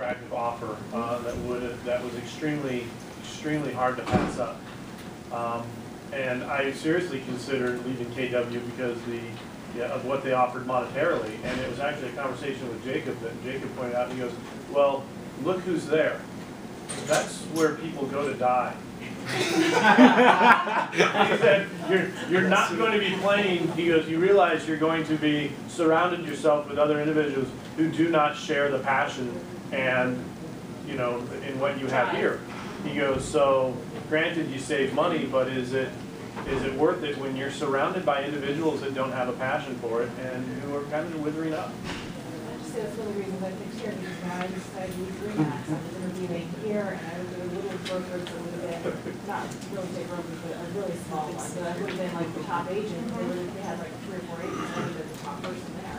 attractive offer that was extremely hard to pass up. And I seriously considered leaving KW because of what they offered monetarily. And it was actually a conversation with Jacob that Jacob pointed out. He goes, "Well, look who's there. That's where people go to die." He said, you're not going to be playing. He goes, "You realize you're going to be surrounded yourself with other individuals who do not share the passion and, you know, in what you have here." He goes, "So granted you save money, but is it worth it when you're surrounded by individuals that don't have a passion for it and who are kind of withering up?" So that's one of the reasons I picked here, because when I decided to leave RE/MAX, I was interviewing here, and I was doing little brokers that would have been, not real estate brokers, but a really small one, but I would have been like the top agent. They had like 3 or 4 agents, I would have been the top person there.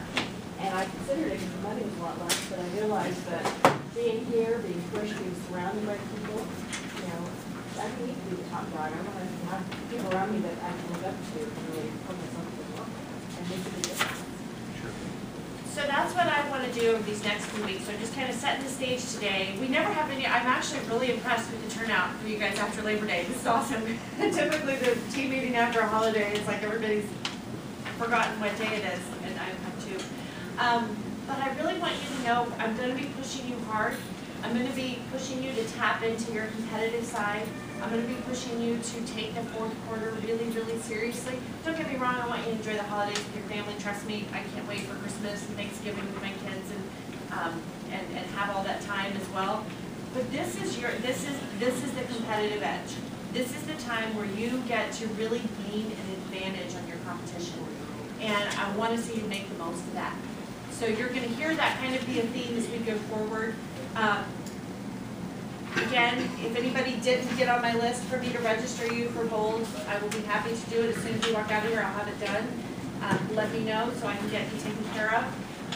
And I considered it because the money was a lot less, but I realized that being here, being pushed, being surrounded by people, you know, I don't need to be the top guy. I want to have people around me that I can look up to and really focus on the work and make a big difference. So that's what I want to do over these next few weeks. So just kind of setting the stage today. We never have any, I'm actually really impressed with the turnout for you guys after Labor Day. This is awesome. Typically the team meeting after a holiday, it's like everybody's forgotten what day it is, and I have too. But I really want you to know I'm going to be pushing you hard. I'm going to be pushing you to tap into your competitive side. I'm going to be pushing you to take the fourth quarter really, really seriously. Don't get me wrong, I want you to enjoy the holidays with your family. Trust me, I can't wait for Christmas and Thanksgiving with my kids and have all that time as well. But this is the competitive edge. This is the time where you get to really gain an advantage on your competition. And I want to see you make the most of that. So you're going to hear that kind of be a theme as we go forward. Again, if anybody didn't get on my list for me to register you for Bold, I will be happy to do it as soon as you walk out of here. I'll have it done. Let me know so I can get you taken care of.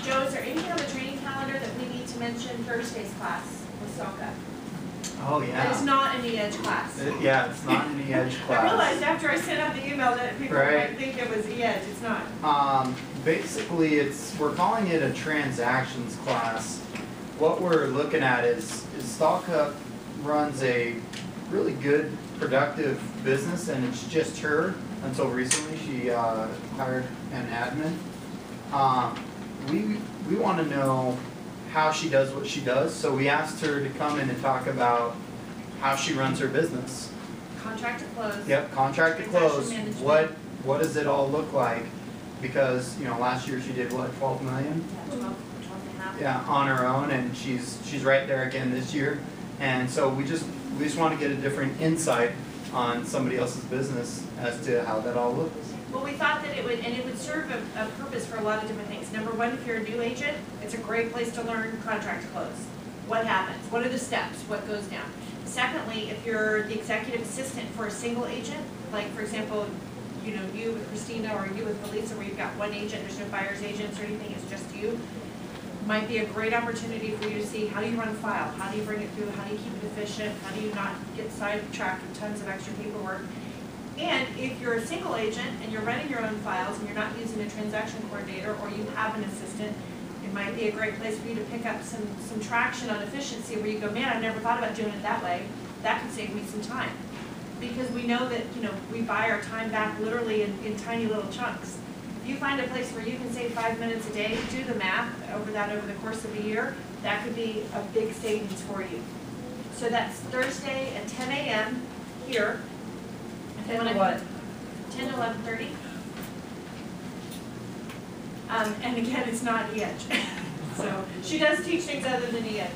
Joe, is there anything on the training calendar that we need to mention? Thursday's class with SOCA. Oh yeah. It's not an E-Edge class. Yeah, it's not an E-Edge class. I realized after I sent out the email that people might think it was E-Edge. It's not. Basically, we're calling it a transactions class. What we're looking at is StockUp runs a really good, productive business, and it's just her until recently. She hired an admin. We want to know how she does what she does, so we asked her to come in and talk about how she runs her business. Contract to close. Yep, contract to close. What does it all look like? Because last year she did what, 12 million? Yeah, 12.5. Yeah, on her own, and she's right there again this year. And so we just want to get a different insight on somebody else's business as to how that all looks. Well, we thought that it would serve a purpose for a lot of different things. Number one, if you're a new agent, it's a great place to learn contract to close. What happens? What are the steps? What goes down? Secondly, if you're the executive assistant for a single agent, like for example, you with Christina or you with Felisa, where you've got one agent, there's no buyer's agents or anything, it's just you, might be a great opportunity for you to see how do you run a file, how do you bring it through, how do you keep it efficient, how do you not get sidetracked with tons of extra paperwork. And if you're a single agent and you're running your own files and you're not using a transaction coordinator or you have an assistant, it might be a great place for you to pick up some traction on efficiency where you go, man, I never thought about doing it that way. That could save me some time. Because we know that we buy our time back literally in tiny little chunks. If you find a place where you can save 5 minutes a day, do the math over the course of a year, that could be a big savings for you. So that's Thursday at 10 a.m. here. 10 to what? 10 to 11:30. And again, it's not E-Edge. So she does teach things other than E-Edge.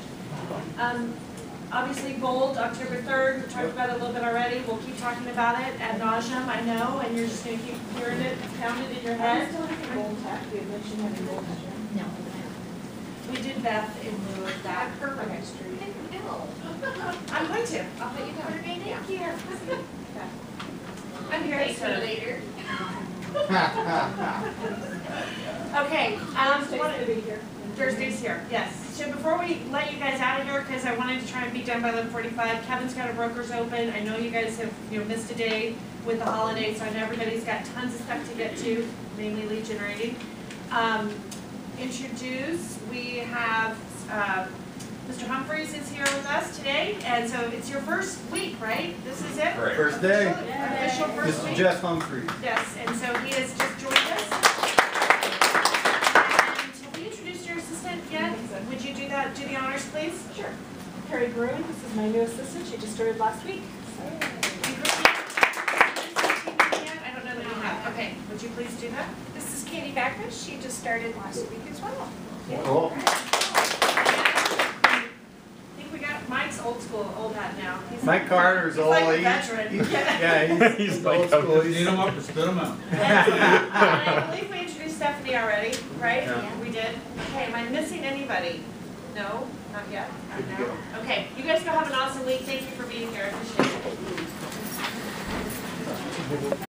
Obviously, Bold, October 3rd, we talked about it a little bit already. We'll keep talking about it ad nauseum, I know, and you're just going to keep hearing it pounded in your head. Still having Bold Tech. We mentioned having Bold Tech. No. We did Beth in lieu of that. Okay. No. I'm going to. I'll put you down. Thank you. I'm here later. Okay. Thursday's here. Yes. So before we let you guys out of here, because I wanted to try and be done by 11:45, Kevin's got a broker's open. I know you guys have missed a day with the holidays, so I know everybody's got tons of stuff to get to, mainly lead generating. Introduce. We have Mr. Humphreys is here with us today, and so it's your first week, right? This is it? First day. Official first Mr. week? Jeff Humphrey. Yes, and so he has just joined us. And have you introduced your assistant yet? Would you do that, do the honors, please? Sure. Carrie Bruin, this is my new assistant, she just started last week. I don't know that we have. Okay, would you please do that? This is Katie Backus. She just started last week as well. Cool. I think we got Mike's old school, old hat now. He's Mike Carter's he's old. like a He- veteran. Yeah, he's He's old like school. Clean them up or spit them out. And I believe we introduced Stephanie already, right? Yeah. We did? Okay, am I missing anybody? No, not yet? Good to No? go. Okay, you guys go have an awesome week. Thank you for being here. I appreciate it.